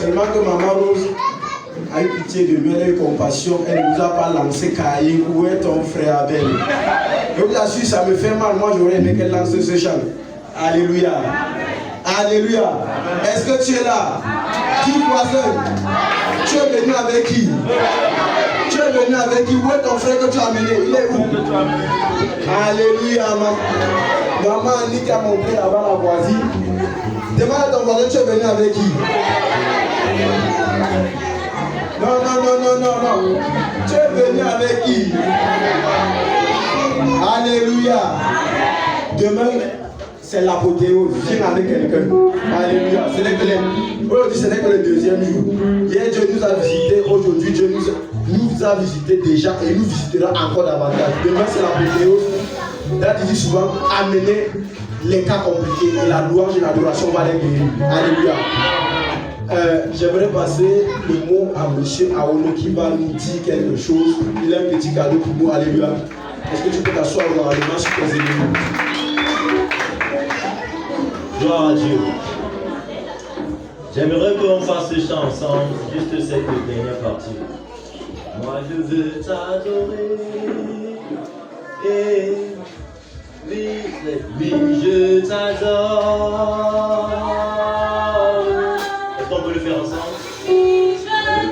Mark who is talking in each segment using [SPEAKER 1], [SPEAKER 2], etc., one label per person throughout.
[SPEAKER 1] Seulement que Maman Rose a eu pitié de lui, elle a eu compassion, elle ne nous a pas lancé Caïn. Où est ton frère Abel? Je vous assure, ça me fait mal. Moi, j'aurais aimé qu'elle lance ce chant. Alléluia. Alléluia. Est-ce que tu es là? Dis voisin. Tu es venu avec qui? Tu es venu avec qui? Où est ton frère que tu as amené? Il est où? Alléluia. Maman Annick a montré là-bas la voisine. Demande à ton voisin, tu es venu avec qui? Non. Tu es venu avec qui? Alléluia. Demain, c'est l'apothéose. Viens avec quelqu'un. Alléluia. Ce n'est que le deuxième jour. Hier, Dieu nous a visités. Aujourd'hui, Dieu nous a visités déjà et nous visitera encore davantage. Demain, c'est l'apothéose. Là, tu dis souvent, amener les cas compliqués et la louange et l'adoration va les guérir. Alléluia. J'aimerais passer le mot à M. Aono qui va nous dire quelque chose. Il a un petit cadeau pour nous. Alléluia. Est-ce que tu peux t'asseoir oralement sur tes ennemis?
[SPEAKER 2] Gloire à Dieu. J'aimerais qu'on fasse ce chant ensemble, juste cette dernière partie. Moi je veux t'adorer. Et oui, je t'adore. Est-ce qu'on peut le faire ensemble? Je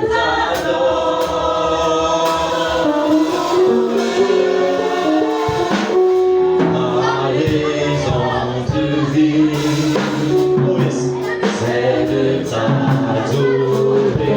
[SPEAKER 2] t'adore. Ma raison de vie, oh yes, c'est de t'adorer.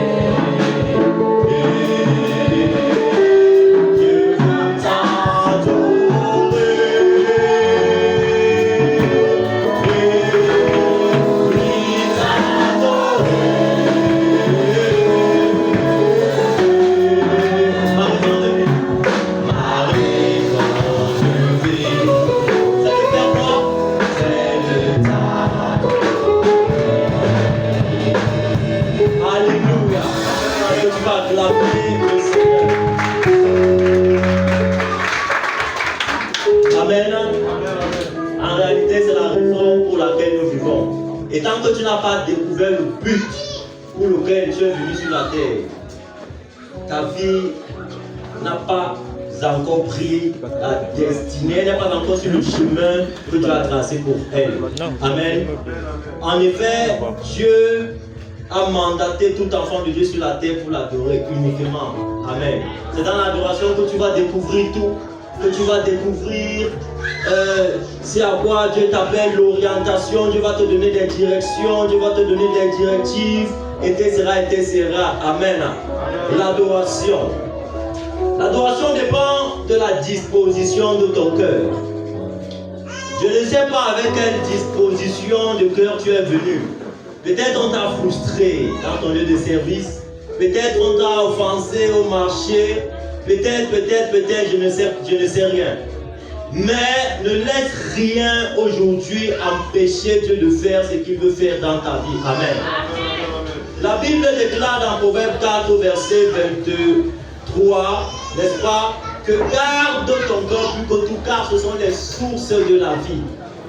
[SPEAKER 2] Et tant que tu n'as pas découvert le but pour lequel tu es venu sur la terre, ta vie n'a pas encore pris la destinée, elle n'est pas encore sur le chemin que tu as tracé pour elle. Amen. En effet, Dieu a mandaté tout enfant de Dieu sur la terre pour l'adorer uniquement. Amen. C'est dans l'adoration que tu vas découvrir tout, que tu vas découvrir c'est à quoi Dieu t'appelle, l'orientation. Dieu va te donner des directions, Dieu va te donner des directives, etc. Amen. L'adoration. L'adoration dépend de la disposition de ton cœur. Je ne sais pas avec quelle disposition de cœur tu es venu. Peut-être on t'a frustré dans ton lieu de service. Peut-être on t'a offensé au marché. Peut-être, je ne sais rien. Mais ne laisse rien aujourd'hui empêcher Dieu de faire ce qu'il veut faire dans ta vie. Amen. La Bible déclare dans Proverbe 4, verset 23, n'est-ce pas, que garde ton cœur plus que tout, car ce sont les sources de la vie.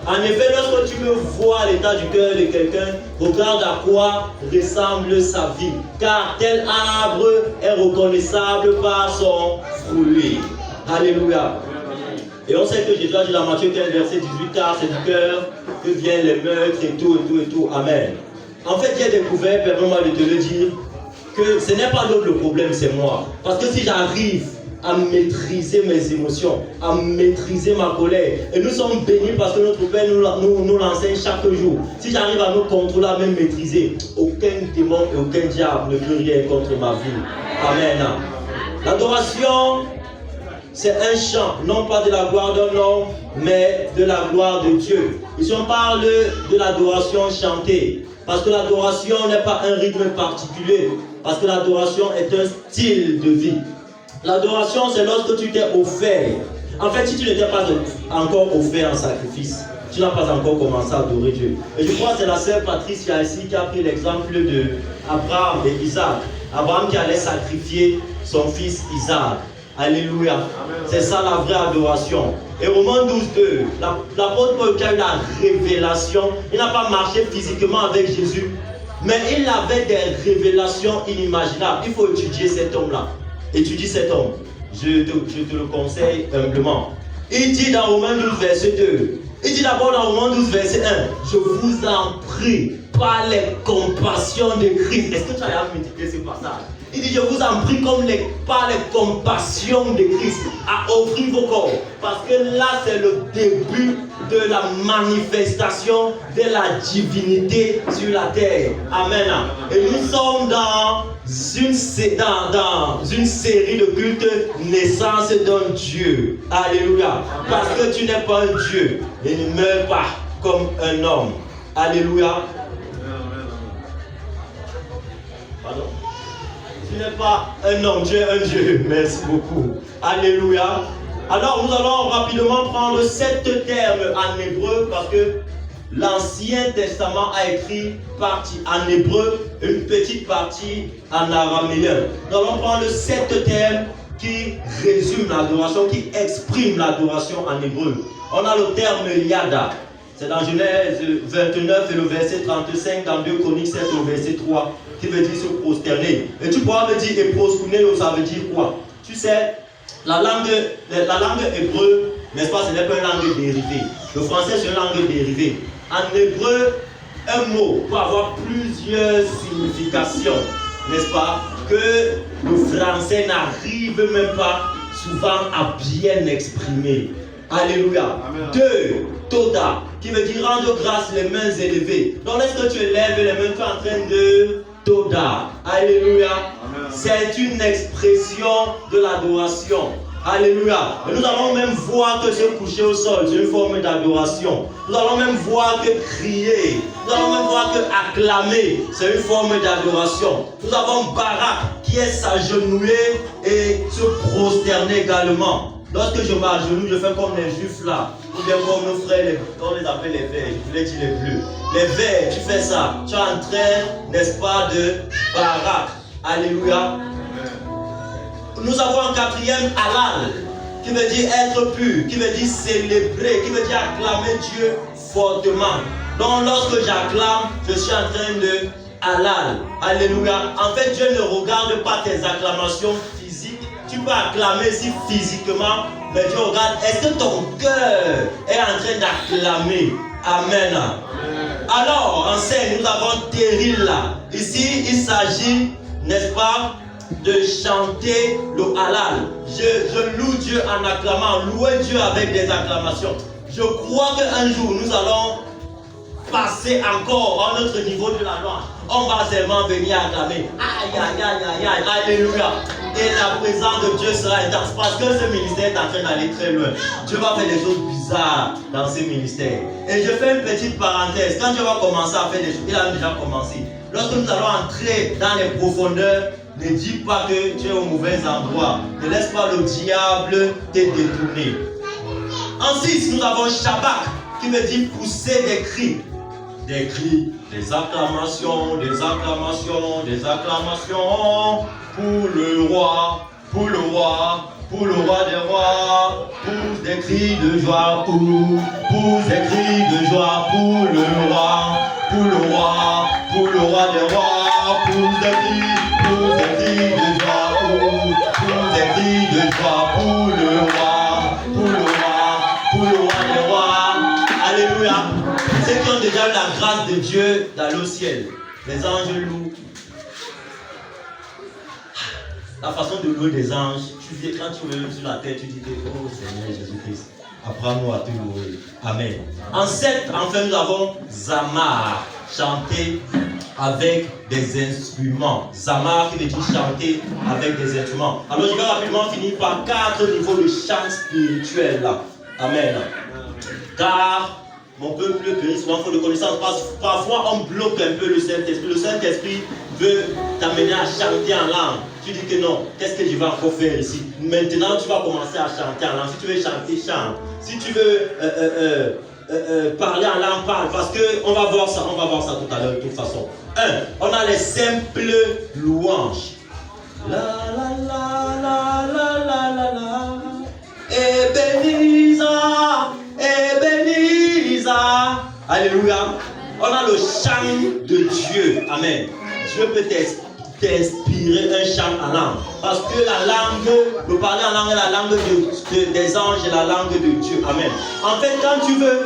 [SPEAKER 2] En effet, lorsque tu veux voir l'état du cœur de quelqu'un, regarde à quoi ressemble sa vie. Car tel arbre est reconnaissable par son fruit. Alléluia. Et on sait que Jésus a dit dans Matthieu 15, verset 18, car c'est du cœur que viennent les meurtres et tout. Amen. En fait, j'ai découvert, permets-moi de te le dire, que ce n'est pas l'autre le problème, c'est moi. Parce que si j'arrive à maîtriser mes émotions, à maîtriser ma colère, et nous sommes bénis parce que notre Père nous l'enseigne chaque jour. Si j'arrive à me contrôler, à me maîtriser, aucun démon et aucun diable ne peut rien contre ma vie. Amen. L'adoration, c'est un chant, non pas de la gloire d'un homme, mais de la gloire de Dieu. Ici on parle de l'adoration chantée, parce que l'adoration n'est pas un rythme particulier, parce que l'adoration est un style de vie. L'adoration, c'est lorsque tu t'es offert. En fait, si tu n'étais pas encore offert en sacrifice, tu n'as pas encore commencé à adorer Dieu. Et je crois que c'est la sœur Patricia ici qui a pris l'exemple de Abraham et Isaac. Abraham qui allait sacrifier son fils Isaac. Alléluia. C'est ça la vraie adoration. Et Romains 12:2, l'apôtre Paul qui a eu la révélation, il n'a pas marché physiquement avec Jésus, Mais il avait des révélations inimaginables. Il faut étudier cet homme-là. Étudie cet homme. Je te le conseille humblement. Il dit dans Romains 12, verset 2. Il dit d'abord dans Romains 12, verset 1. Je vous en prie, par les compassions de Christ. Est-ce que tu as médité ce passage? Il dit, je vous en prie par les compassions de Christ à offrir vos corps. Parce que là, c'est le début de la manifestation de la divinité sur la terre. Amen. Et nous sommes dans une série de cultes naissance d'un Dieu. Alléluia. Parce que tu n'es pas un Dieu et ne meurs pas comme un homme. Alléluia. Pardon? Tu n'es pas un homme, tu es un Dieu. Merci beaucoup. Alléluia. Alors nous allons rapidement prendre 7 termes en hébreu parce que l'Ancien Testament a écrit partie en hébreu, une petite partie en araméen. Nous allons prendre 7 termes qui résument l'adoration, qui expriment l'adoration en hébreu. On a le terme yada. C'est dans Genèse 29 et le verset 35, dans 2 Chroniques 7 et le verset 3, qui veut dire se prosterner. Et tu pourras me dire, et proskuneo, ça veut dire quoi? Tu sais, la langue hébreu, n'est-ce pas, ce n'est pas une langue dérivée. Le français, c'est une langue dérivée. En hébreu, un mot peut avoir plusieurs significations, n'est-ce pas, que le français n'arrive même pas souvent à bien exprimer. Alléluia. 2, Toda, qui veut dire rendre grâce les mains élevées. Donc, lorsque tu élèves les mains, tu es en train de Toda. Alléluia. C'est une expression de l'adoration. Alléluia. Et nous allons même voir que se coucher au sol, c'est une forme d'adoration. Nous allons même voir que crier, nous allons même voir que acclamer, c'est une forme d'adoration. Nous avons Barak qui est s'agenouiller et se prosterner également. Lorsque je m'agenouille, je fais comme les juifs là, ou bien comme nos frères, on les appelle les verts, je voulais dire les bleus. Les verts, tu fais ça, tu es en train, n'est-ce pas, de Barak. Alléluia. Nous avons un 4e halal, qui veut dire être pur, qui veut dire célébrer, qui veut dire acclamer Dieu fortement. Donc lorsque j'acclame, je suis en train de halal. Alléluia. En fait, Dieu ne regarde pas tes acclamations physiques. Tu peux acclamer si physiquement, mais Dieu regarde, est-ce que ton cœur est en train d'acclamer? Amen. Alors, en scène, nous avons Terril là. Ici, il s'agit, n'est-ce pas, de chanter le halal. Je loue Dieu en acclamant, louer Dieu avec des acclamations. Je crois qu'un jour, nous allons passer encore à notre niveau de la loi. On va seulement venir acclamer. Aïe, aïe, aïe, aïe, aïe, alléluia. Et la présence de Dieu sera intense parce que ce ministère est en train d'aller très loin. Dieu va faire des choses bizarres dans ce ministère. Et je fais une petite parenthèse. Quand Dieu va commencer à faire des choses, il a déjà commencé. Lorsque nous allons entrer dans les profondeurs, ne dis pas que tu es au mauvais endroit. Ne laisse pas le diable te détourner. Ensuite, nous avons Shabbat qui veut dire pousser des cris. Des cris, des acclamations, des acclamations, des acclamations pour le roi, pour le roi, pour le roi des rois. Pousse des cris de joie, pousse des cris de joie pour le roi, pour le roi, pour le roi des rois. Pousse des cris de joie, pousse des cris de joie pour le roi, pour le roi, pour le roi des rois. Alléluia. Ceux qui ont déjà eu la grâce de Dieu d'aller au ciel, les anges louent. La façon de louer des anges, tu dis, quand tu reviens sur la terre, tu dis que, oh Seigneur Jésus-Christ, apprends-nous à te louer. Amen. Enfin, nous avons Zamar, chanter avec des instruments. Zamar qui veut dire chanter avec des instruments. Alors je vais rapidement finir par 4 niveaux de chant spirituel là. Amen. Car mon peuple périt souvent faute de connaissance. Parfois on bloque un peu le Saint-Esprit. Le Saint-Esprit veut t'amener à chanter en langue. Tu dis que non, qu'est-ce que je vais encore faire ici? Maintenant tu vas commencer à chanter en langue. Si tu veux chanter, chante. Si tu veux parler en langue, parle. Parce qu'on va voir ça, tout à l'heure de toute façon. On a les simples louanges. La la la la la la la la. Ebenezer, Ebenezer. Alléluia. On a le chant de Dieu. Amen. Dieu peut t'inspirer un chant en langue. Parce que la langue, le parler en langue est la langue des anges et la langue de Dieu. Amen. En fait, quand tu veux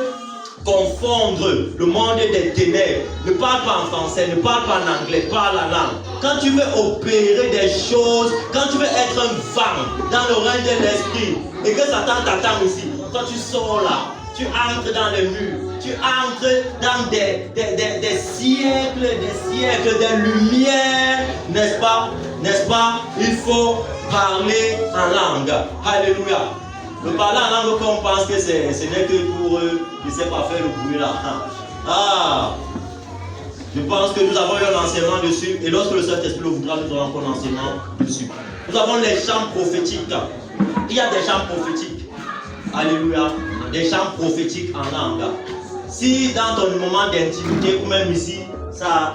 [SPEAKER 2] confondre le monde des ténèbres, ne parle pas en français, ne parle pas en anglais, parle la langue. Quand tu veux opérer des choses, quand tu veux être un vent dans le règne de l'esprit et que Satan t'attend ici, quand tu sors là, tu entres dans les murs, tu entres dans des siècles, de lumière, n'est-ce pas? N'est-ce pas? Il faut parler en langue. Alléluia. Le parler en langue, on pense que ce n'est que pour eux, ils ne savent pas faire le bruit là. Ah! Je pense que nous avons eu un enseignement dessus, et lorsque le Saint-Esprit le voudra, nous aurons un enseignement dessus. Nous avons les chants prophétiques. Il y a des chants prophétiques. Alléluia. Des chants prophétiques en langue. Si dans ton moment d'intimité, ou même ici, ça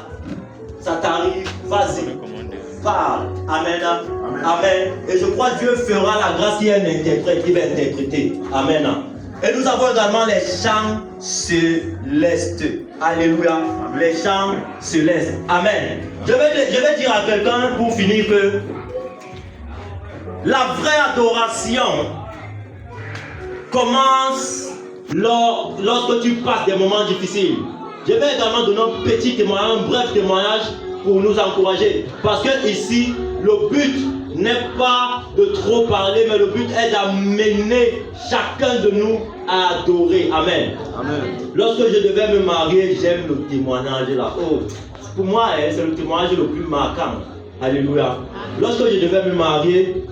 [SPEAKER 2] t'arrive, vas-y. Parle. Amen. Amen. Et je crois que Dieu fera la grâce qui est un interprète qui va interpréter. Amen. Et nous avons également les chants célestes. Alléluia. Les chants célestes. Amen. Je vais dire à quelqu'un pour finir que la vraie adoration commence lorsque tu passes des moments difficiles. Je vais également donner un petit témoignage, un bref témoignage pour nous encourager. Parce que ici, le but n'est pas de trop parler, mais le but est d'amener chacun de nous à adorer. Amen. Amen. Lorsque je devais me marier, j'aime le témoignage là. Oh, pour moi, c'est le témoignage le plus marquant. Alléluia. Lorsque je devais me marier,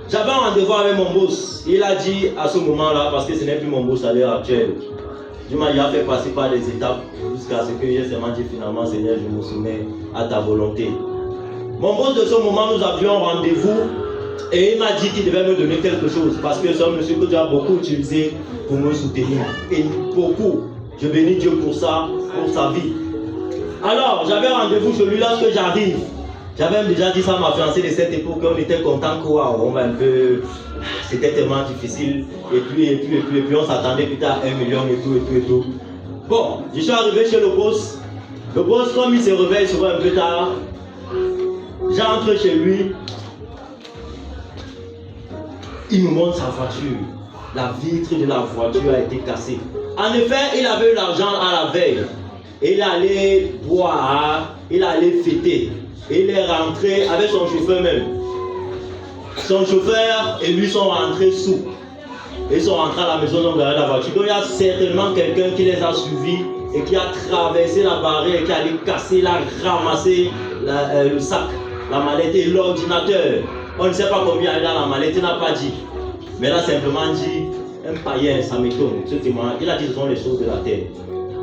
[SPEAKER 2] j'avais un rendez-vous avec mon boss. Il a dit à ce moment-là, parce que ce n'est plus mon boss à l'heure actuelle, il a fait passer par les étapes jusqu'à ce que j'ai seulement dit finalement, Seigneur, je me soumets à ta volonté. Mon boss de ce moment, nous avions un rendez-vous et il m'a dit qu'il devait me donner quelque chose parce que c'est un monsieur que tu as beaucoup utilisé pour me soutenir. Et beaucoup. Je bénis Dieu pour ça, pour sa vie. Alors, j'avais rendez-vous chez lui lorsque j'arrive. J'avais déjà dit ça à ma fiancée de cette époque, on était content qu'on va un peu. C'était tellement difficile. Et puis on s'attendait plus tard à 1 million et tout. Bon, je suis arrivé chez le boss. Le boss, comme il se réveille souvent un peu tard, j'entre chez lui. Il me montre sa voiture. La vitre de la voiture a été cassée. En effet, il avait eu l'argent à la veille. Il allait boire, il allait fêter. Et il est rentré avec son chauffeur même. Son chauffeur et lui sont rentrés sous. Ils sont rentrés à la maison, ils ont garé la voiture. Donc il y a certainement quelqu'un qui les a suivis et qui a traversé la barrière, qui allait casser, il a ramassé le sac, la mallette et l'ordinateur. On ne sait pas combien il y a dans la mallette, il n'a pas dit. Mais il a simplement dit, un païen, ça m'étonne. Ce témoin, il a dit ce sont les choses de la terre.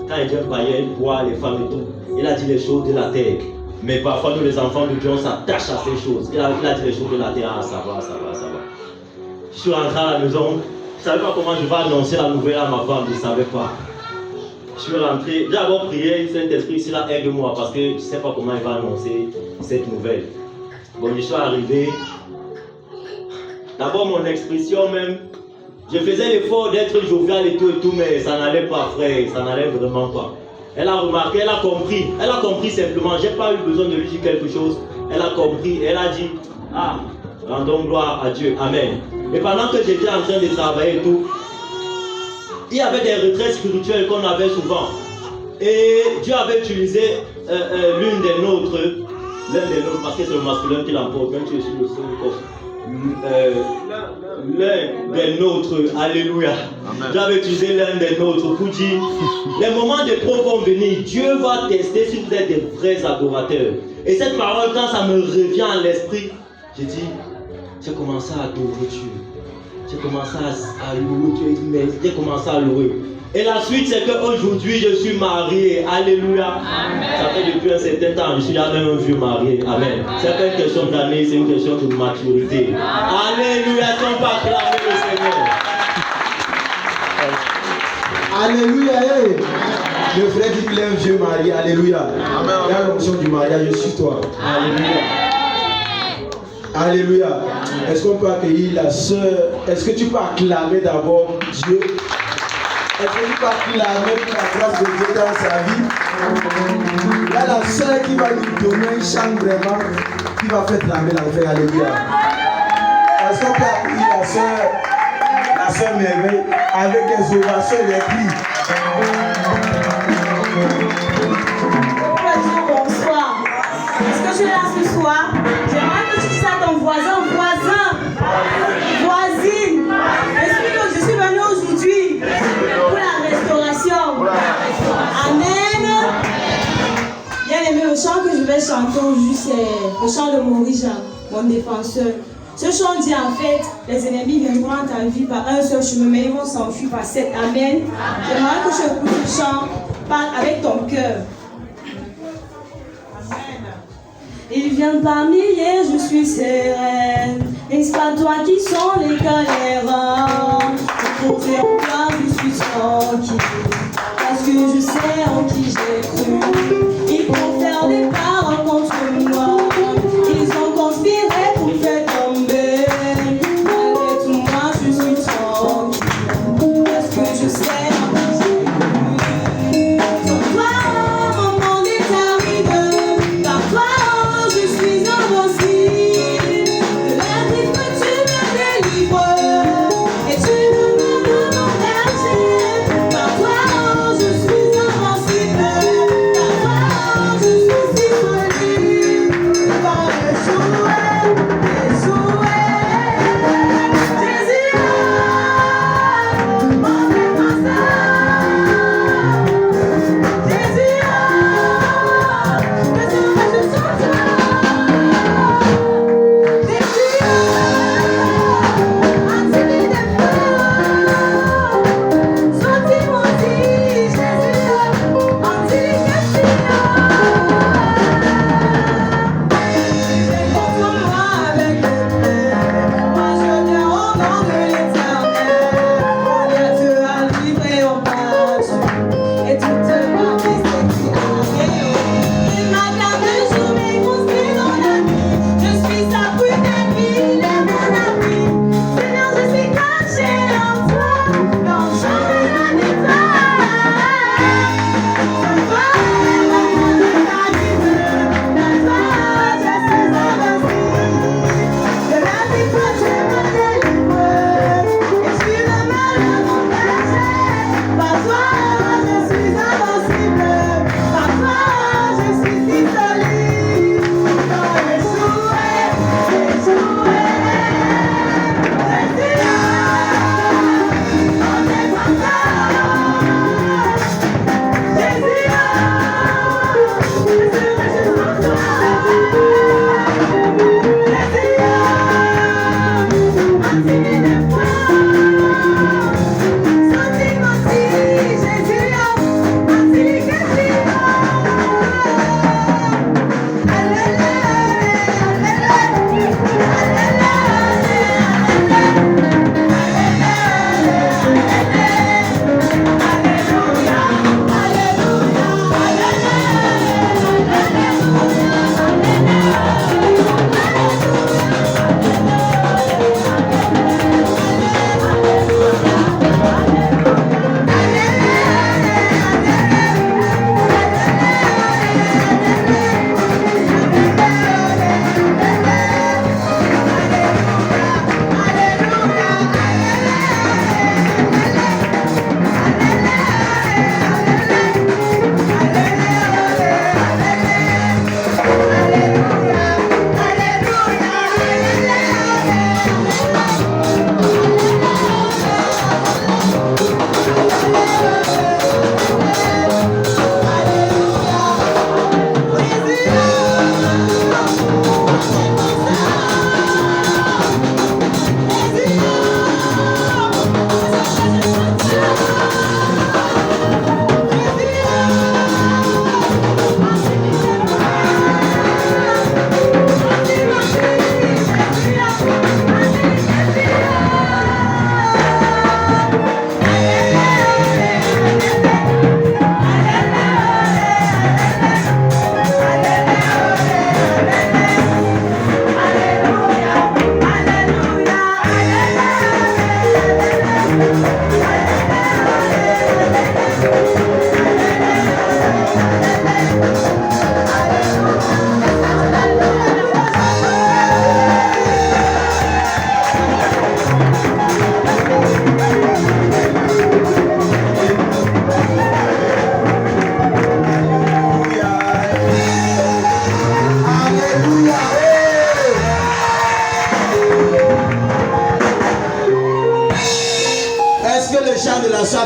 [SPEAKER 2] Quand il dit un païen, il voit les femmes et tout. Il a dit les choses de la terre. Mais parfois, nous les enfants de Dieu, on s'attache à ces choses. Il a dit les choses de la terre, ah, ça va. Je suis rentré à la maison, je ne savais pas comment je vais annoncer la nouvelle à ma femme, je ne savais pas. Je suis rentré, j'ai d'abord prié, Saint-Esprit, ici là, aide-moi, parce que je ne sais pas comment il va annoncer cette nouvelle. Bon, je suis arrivé. D'abord, mon expression même, je faisais l'effort d'être jovial et tout, mais ça n'allait pas, frère, ça n'allait vraiment pas. Elle a remarqué, elle a compris simplement, je n'ai pas eu besoin de lui dire quelque chose. Elle a compris, elle a dit, ah, rendons gloire à Dieu, amen. Et pendant que j'étais en train de travailler et tout, il y avait des retraites spirituelles qu'on avait souvent. Et Dieu avait utilisé l'une des nôtres, parce que c'est le masculin qui l'emporte, même si je suis le seul corps. L'un des nôtres, alléluia. Dieu avait utilisé l'un des nôtres pour dire les moments de trop vont venir. Dieu va tester si vous êtes des vrais adorateurs. Et cette parole, quand ça me revient à l'esprit, j'ai dit, j'ai commencé à adorer Dieu. J'ai commencé à louer Dieu, mais j'ai commencé à louer. Et la suite, c'est qu'aujourd'hui, je suis marié. Alléluia. Amen. Ça fait depuis un certain temps, je suis déjà même un vieux marié. Amen. C'est pas une question d'année, c'est une question de maturité. Alléluia. On va acclamer le Seigneur.
[SPEAKER 1] Alléluia. Le frère dit qu'il est un vieux marié. Alléluia. Amen. Il y a l'onction du mariage sur toi. Alléluia. Alléluia. Est-ce qu'on peut accueillir la sœur? Est-ce que tu peux acclamer d'abord Dieu? est venu par l'armée pour la grâce de Dieu dans sa vie. Il y a la soeur qui va lui donner un chant vraiment qui va faire trembler l'enfer. Alléluia. Est-ce qu'on peut appuyer la soeur merveille avec des ovations et des cris?
[SPEAKER 3] Bonsoir. Est-ce que tu es là ce soir? J'aimerais que tu dises à ton voisin, voisine. Je suis venue aujourd'hui pour la restauration. Amen. Bien aimé, le chant que je vais chanter aujourd'hui, c'est le chant de Maurice Jean, mon défenseur. Ce chant dit en fait, les ennemis viendront dans ta vie par un seul chemin, mais ils vont s'enfuir par 7. Amen. J'aimerais que tu écoutes ce chant, parle avec ton cœur. Ils viennent par milliers, je suis sereine. N'est-ce pas toi qui sont les galères? Pour faire toi, je suis tranquille. Parce que je sais en qui j'ai cru. Ils vont faire des paroles contre moi. Ils ont conspiré pour me faire tomber. Malgré tout, moi, je suis tranquille. Parce que je sais en qui j'ai cru. Sans toi, mon monde est arrivé. Par toi, je suis invincible. De la griffe, tu me délivres. Et tu me donnes mon berger. Par toi,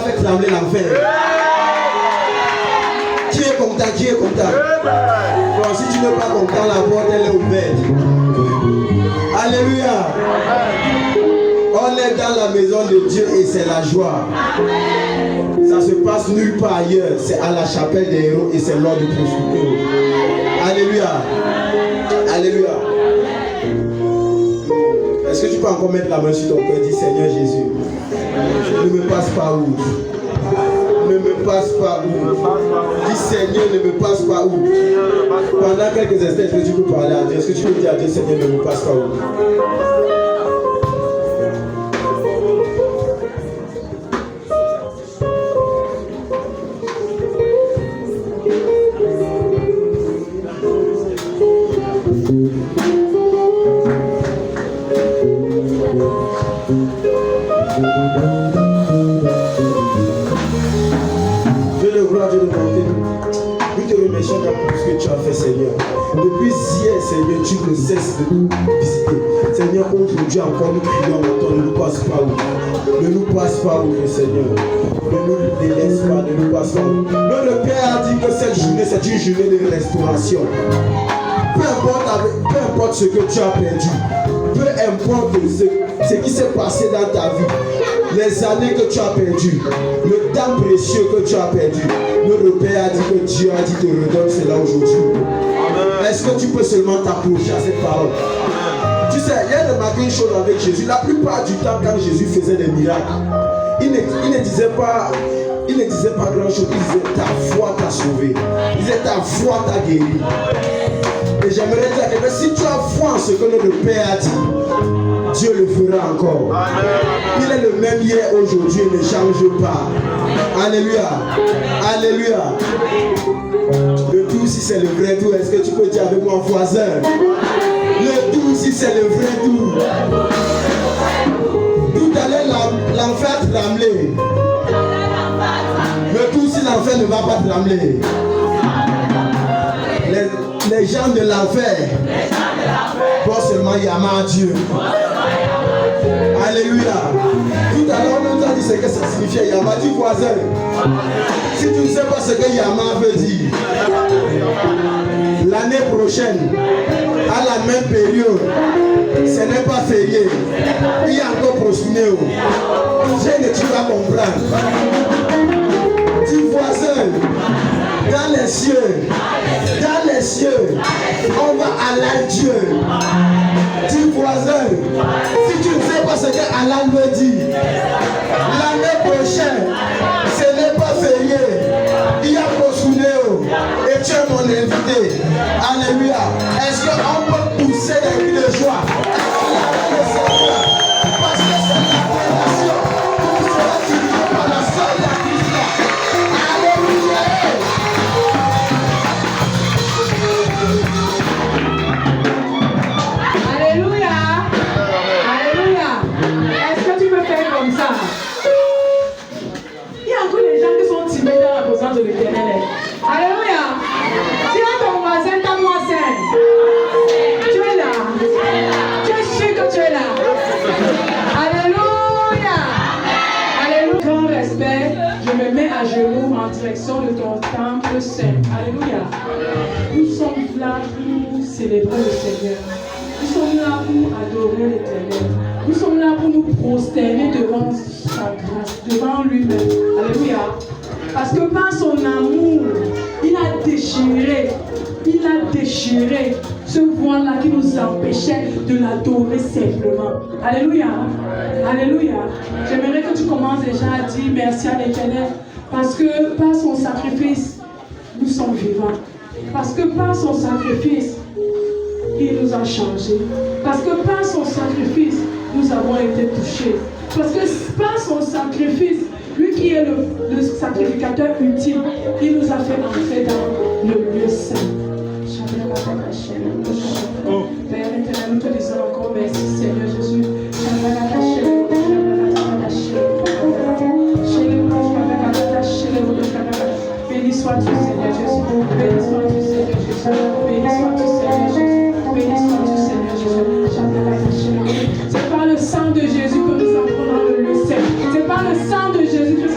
[SPEAKER 1] fait trembler l'enfer. Qui est content? Qui est content? Bon, si tu n'es pas content, la porte elle est ouverte. Alléluia. On est dans la maison de Dieu et c'est la joie. Ça se passe nulle part ailleurs. C'est à la chapelle des héros et c'est l'ordre de prospérité. Alléluia. Alléluia. Est-ce que tu peux encore mettre la main sur ton cœur? Dis Seigneur Jésus, ne me passe pas outre. Ne me passe pas outre. Dis Seigneur, ne me passe pas outre. Pendant quelques instants, est-ce que tu peux parler à Dieu? Est-ce que tu peux dire à Dieu, Seigneur, ne me passe pas outre? Dieu de gloire, Dieu de bonté, nous te remercions pour ce que tu as fait, Seigneur. Depuis hier, Seigneur, tu ne cesses de nous visiter. Seigneur, aujourd'hui encore, nous crions en toi, ne nous passe pas où. Ne nous passe pas où, Seigneur. Ne nous délaisse pas, ne nous passe pas où. Notre Père a dit que cette journée, c'est une journée de restauration. Peu importe ce que tu as perdu, peu importe ce qui s'est passé dans ta vie, les années que tu as perdues, le temps précieux que tu as perdu, notre Père a dit que Dieu a dit te redonne cela aujourd'hui. Est-ce que tu peux seulement t'approcher à cette parole? Tu sais, il y a remarqué une chose avec Jésus. La plupart du temps, quand Jésus faisait des miracles, il ne disait pas grand chose. Il disait ta foi t'a sauvé. Il disait ta foi t'a guéri. Et j'aimerais dire que si tu as foi en ce que notre Père a dit, Dieu le fera encore. Il est le même hier, aujourd'hui, il ne change pas. Alléluia. Alléluia. Le tout si c'est le vrai tout. Est-ce que tu peux dire avec moi voisin? Le tout si c'est le vrai tout. Tout à l'heure l'enfer tremblait. Le tout si l'enfer ne va pas trembler. Les gens de l'enfer pensent seulement Yama à Dieu. Alléluia. Tout à l'heure, on nous a dit ce que ça signifiait Yama. Dis voisin, si tu ne sais pas ce que Yama veut dire, l'année prochaine, à la même période, ce n'est pas férié. Il y a encore prospéré. Tu vas comprendre. Dis voisin, dans les cieux, on va aller Dieu. Dis voisin, si tu ne sais pas ce que Allah veut dire, l'année prochaine, ce n'est pas férié. Il y a Kosuneo et tu es mon invité. Alléluia. Est-ce qu'on peut pousser des cris de joie? Parce que c'est la révélation qui sera dirigée par la seule la Christ. Alléluia.
[SPEAKER 4] Alléluia. Alléluia. Est-ce que tu peux faire comme ça? Il y a encore des gens qui sont timés dans la présence de l'Éternel. Alléluia. Dis à ton voisin, ta voisine. Tu es là. Tu es sûr que tu es là. Alléluia. Alléluia. Grand respect, je me mets à genoux en direction de ton temple saint. Alléluia. Nous sommes là pour célébrer le Seigneur. Nous sommes là pour adorer l'Éternel. Nous sommes là pour nous prosterner devant sa grâce, devant lui-même. Alléluia. Parce que par son amour, il a déchiré ce voile-là qui nous empêchait de l'adorer simplement. Alléluia. Alléluia. J'aimerais que tu commences déjà à dire merci à l'Éternel. Parce que par son sacrifice, nous sommes vivants. Parce que par son sacrifice, il nous a changés. Parce que par son sacrifice, nous avons été touchés. Parce que par son sacrifice, lui qui est le sacrificateur ultime, il nous a fait entrer dans le lieu saint. Père éternel, nous te disons encore merci Seigneur Jésus. Béni sois-tu Seigneur Jésus. Béni sois-tu Seigneur Jésus. Béni sois-tu Seigneur Jésus. Béni sois-tu Seigneur Jésus. C'est par le sang de Jésus que nous entrons dans le lieu saint. C'est par le sang de Jésus que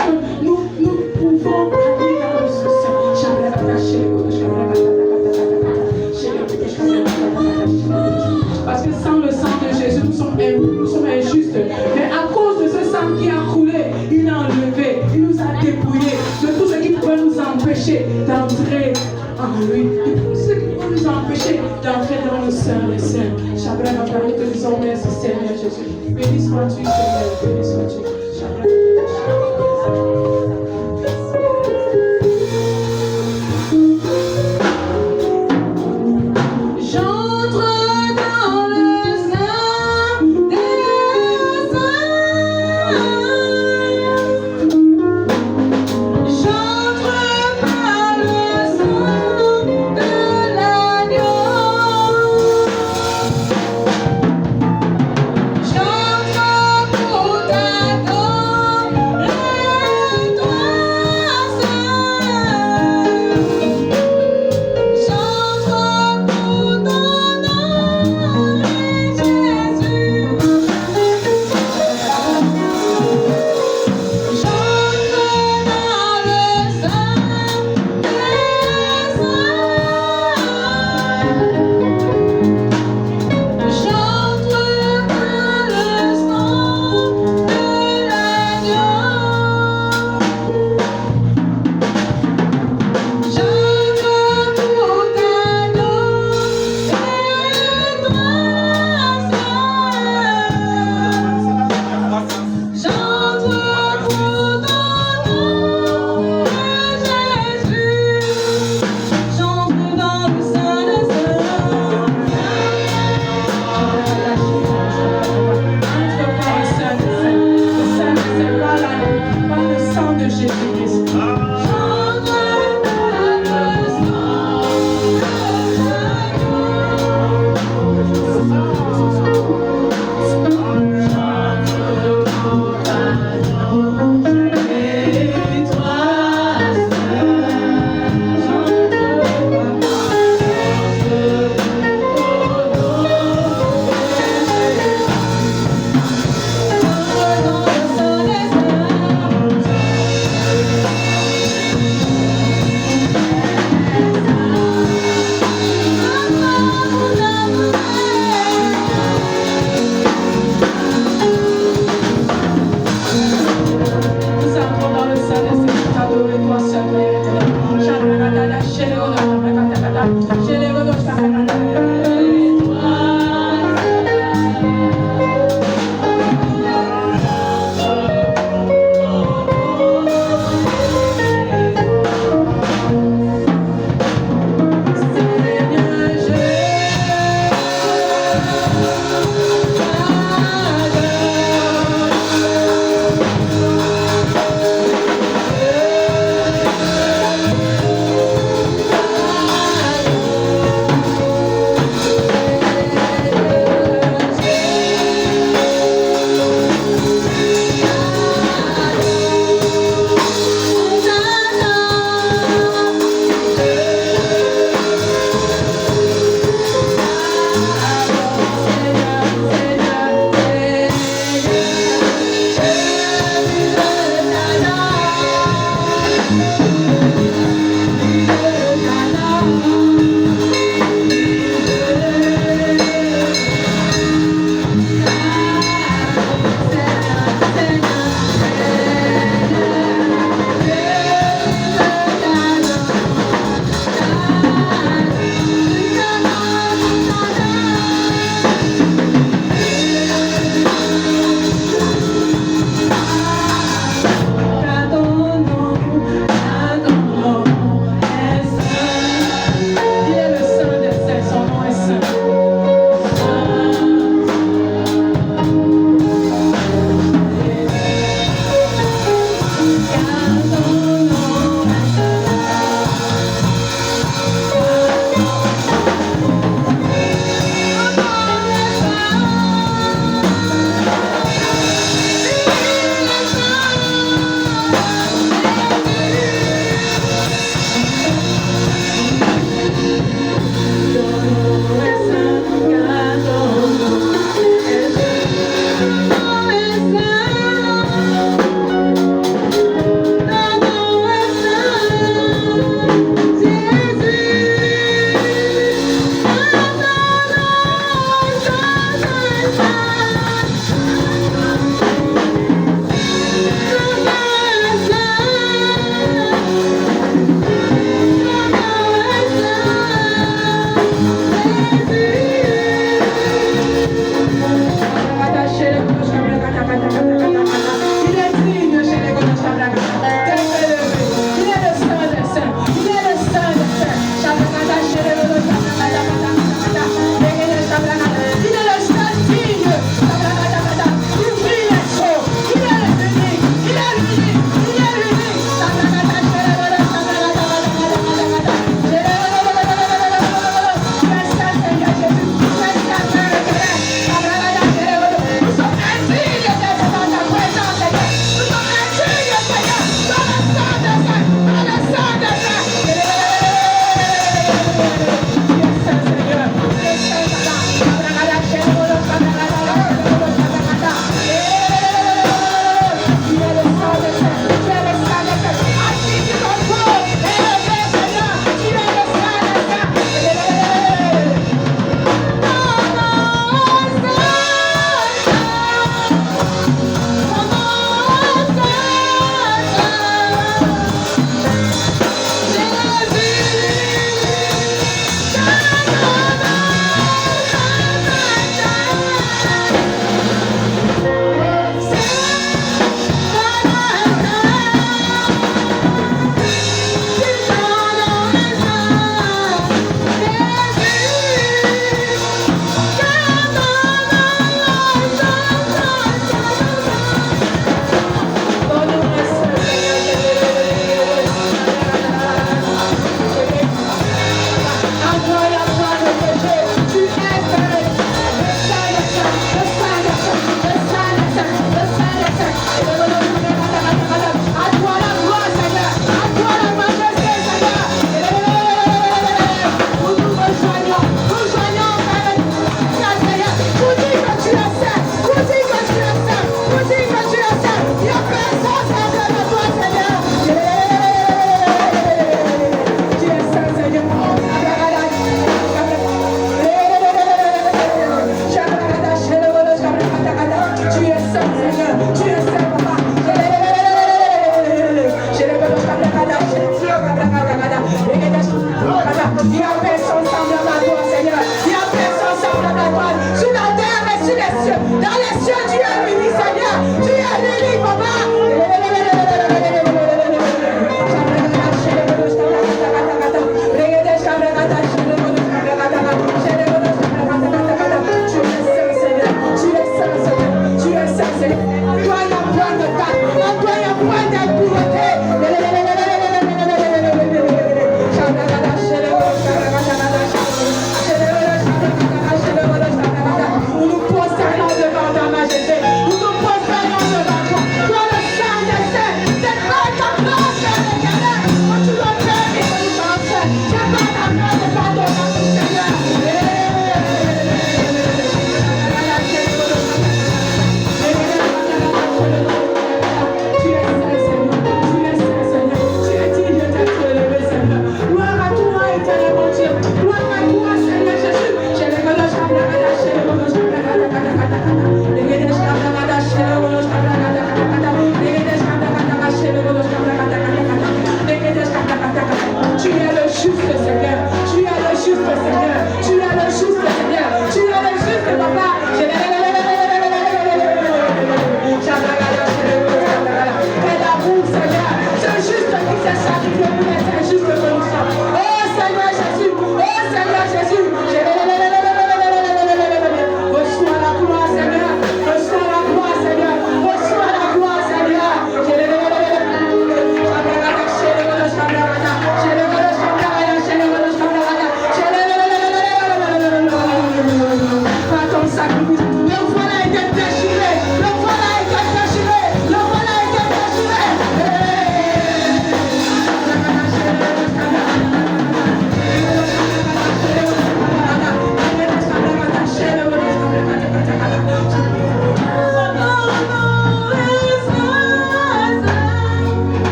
[SPEAKER 4] empêcher d'entrer en lui. Et tous ceux qui vont nous empêcher d'entrer dans le Saint des Saints. Chabra va parler, te disons merci Seigneur Jésus. Béni sois-tu Seigneur, béni sois-tu. Chabra.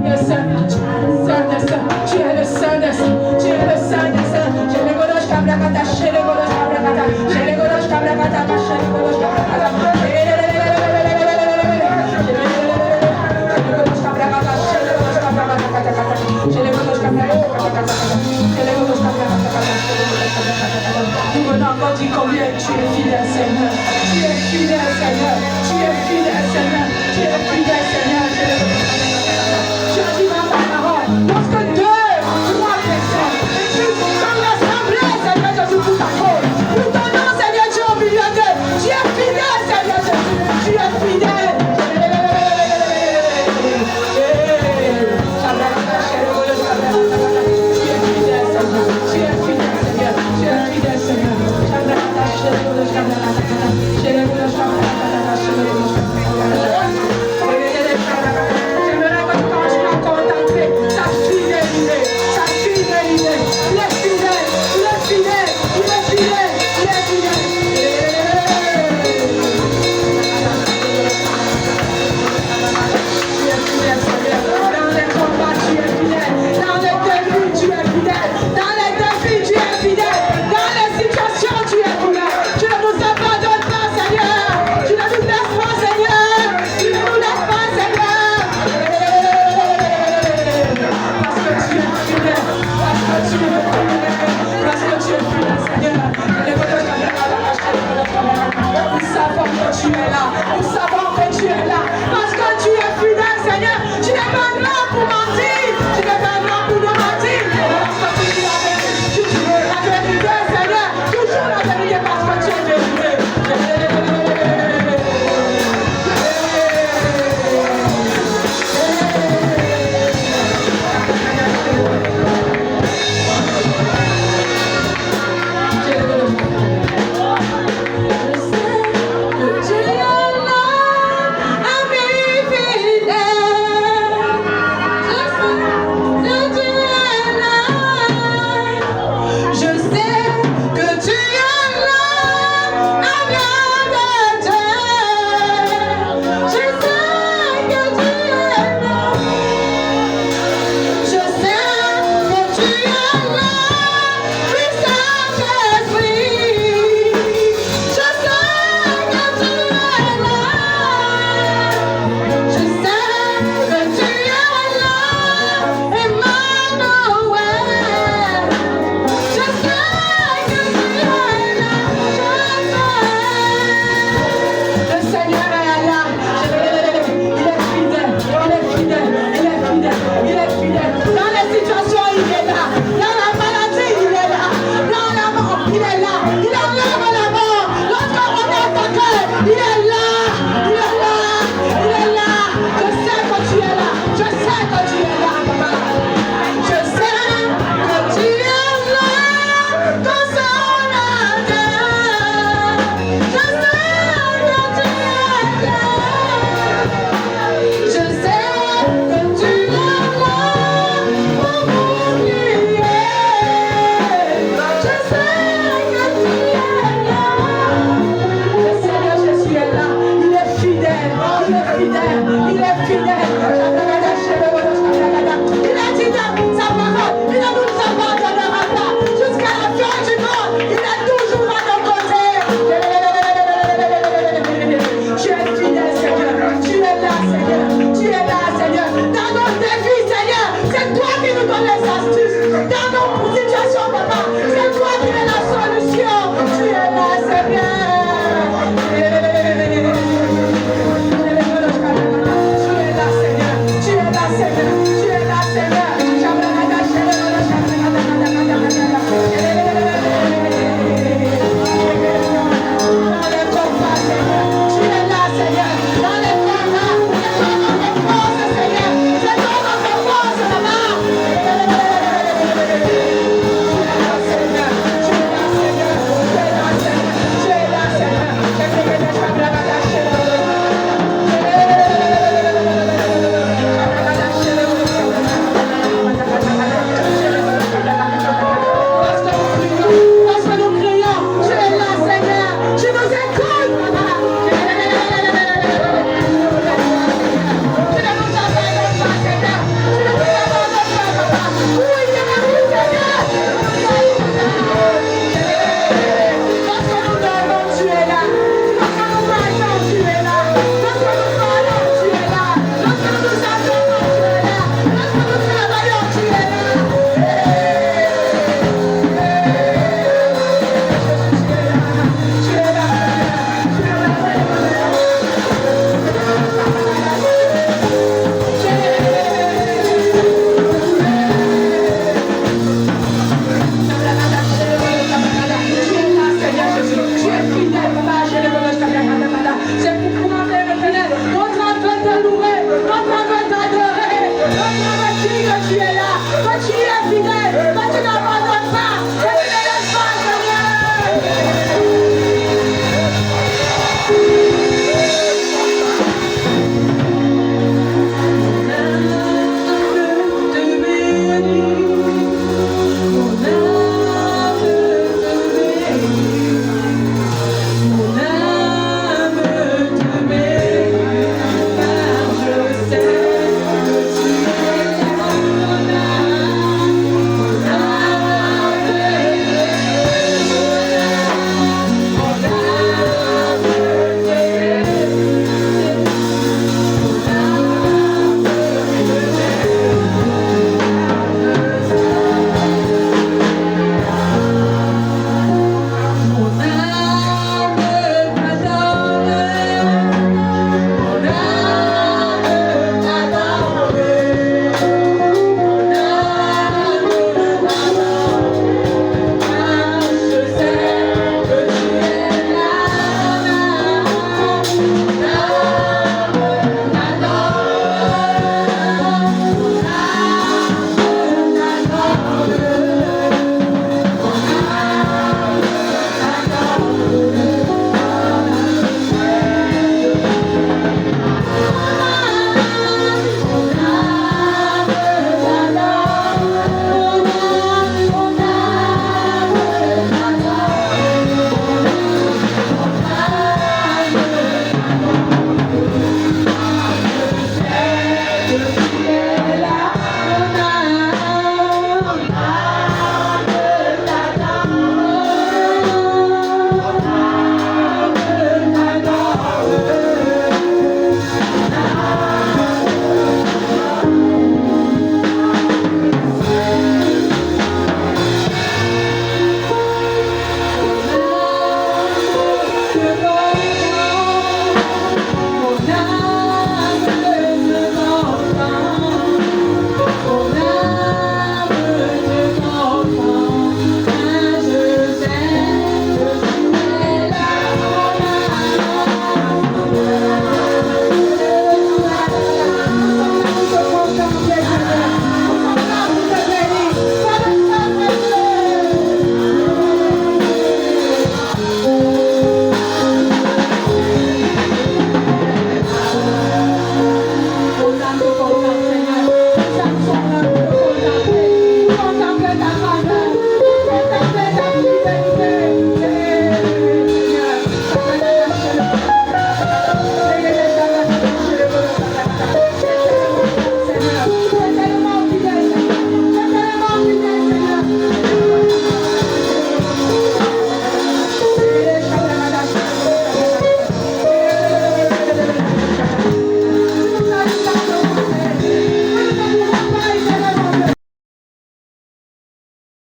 [SPEAKER 4] Yes, sir.